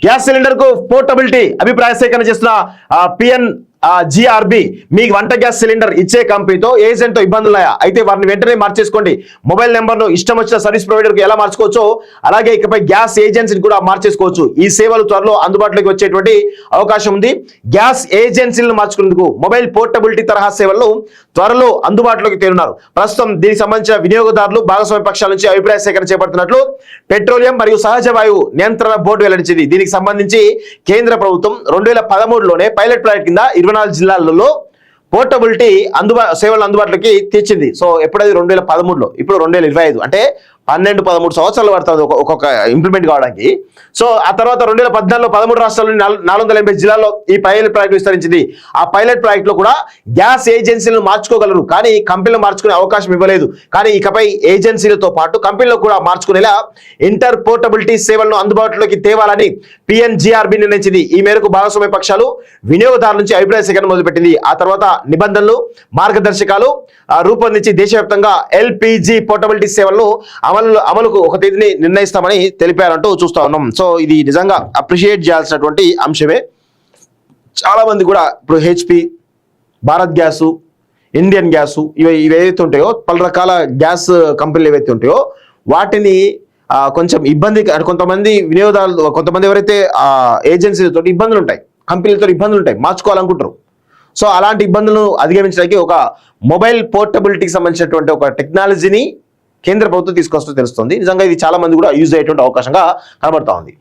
Gas cylinder కు portability అభిప్రాయ సేకరణ చేస్తున్న PNGRB మీ వంట గ్యాస్ సిలిండర్ ఇచ్చే కంపెనీతో ఏజెంట్తో ఇబ్బందులు ఉన్నాయా? అయితే వారిని వెంటనే మార్చేసుకోండి. మొబైల్ నెంబర్ను ఇష్టం వచ్చిన సర్వీస్ ప్రొవైడర్కు ఎలా మార్చుకోవచ్చో అలాగే ఇకపై గ్యాస్ ఏజెన్సీని కూడా మార్చేసుకోవచ్చు. ఈ సేవలు త్వరలో అందుబాటులోకి వచ్చేటువంటి అవకాశం ఉంది. గ్యాస్ ఏజెన్సీలను మార్చుకునేందుకు మొబైల్ పోర్టబిలిటీ తరహా సేవలను త్వరలో అందుబాటులోకి తేనున్నారు. ప్రస్తుతం దీనికి సంబంధించిన వినియోగదారులు భాగస్వామ్య పక్షాల నుంచి అభిప్రాయ సేకరణ చేపడుతున్నట్లు పెట్రోలియం మరియు సహజ వాయువు నియంత్రణ బోర్డు వెల్లడించింది. దీనికి సంబంధించి కేంద్ర ప్రభుత్వం 2013లోనే పైలట్ ప్రాజెక్ట్ కింద 24 జిల్లాలలో పోర్టబిలిటీ సేవలను అందుబాటులోకి తెచ్చింది. సో ఎప్పుడైతే 2013లో, ఇప్పుడు 2025 అంటే 12-13 సంవత్సరాలు పడుతుంది ఒక్కొక్క ఇంప్లిమెంట్ కావడానికి. సో ఆ తర్వాత 2014లో 13 రాష్ట్రాల్లోని 480 జిల్లాల్లో ఈ పైలట్ ప్రాజెక్ట్ విస్తరించింది. ఆ పైలట్ ప్రాజెక్ట్ లో కూడా గ్యాస్ ఏజెన్సీలను మార్చుకోగలరు, కానీ కంపెనీలు మార్చుకునే అవకాశం ఇవ్వలేదు. కానీ ఇకపై ఏజెన్సీలతో పాటు కంపెనీలు కూడా మార్చుకునేలా ఇంటర్ పోర్టబిలిటీ సేవలను అందుబాటులోకి తేవాలని PNGRB నిర్ణయించింది. ఈ మేరకు భాగస్వామ్య పక్షాలు వినియోగదారుల నుంచి అభిప్రాయ సేకరణ మొదలుపెట్టింది. ఆ తర్వాత నిబంధనలు, మార్గదర్శకాలు రూపొందించి దేశవ్యాప్తంగా LPG పోర్టబిలిటీ సేవలను అమలుకు ఒక తేదీని నిర్ణయిస్తామని తెలిపారంటూ చూస్తా ఉన్నాం. సో ఇది నిజంగా అప్రిషియేట్ చేయాల్సినటువంటి అంశమే. చాలా మంది కూడా ఇప్పుడు HP, Bharat gas, Indian gas ఇవి ఏవైతే ఉంటాయో పలు రకాల గ్యాస్ కంపెనీలు ఏవైతే ఉంటాయో వాటిని కొంచెం ఇబ్బంది, కొంతమంది వినియోగదారులు, కొంతమంది ఎవరైతే ఏజెన్సీలతో ఇబ్బందులు ఉంటాయి, కంపెనీలతో ఇబ్బందులు ఉంటాయి, మార్చుకోవాలనుకుంటారు. సో అలాంటి ఇబ్బందులను అధిగమించడానికి ఒక మొబైల్ పోర్టబిలిటీకి సంబంధించినటువంటి ఒక టెక్నాలజీని కేంద్ర ప్రభుత్వం తీసుకొస్తూ తెలుస్తుంది. నిజంగా ఇది చాలా మంది కూడా యూజ్ అయ్యేటువంటి అవకాశంగా కనబడతా ఉంది.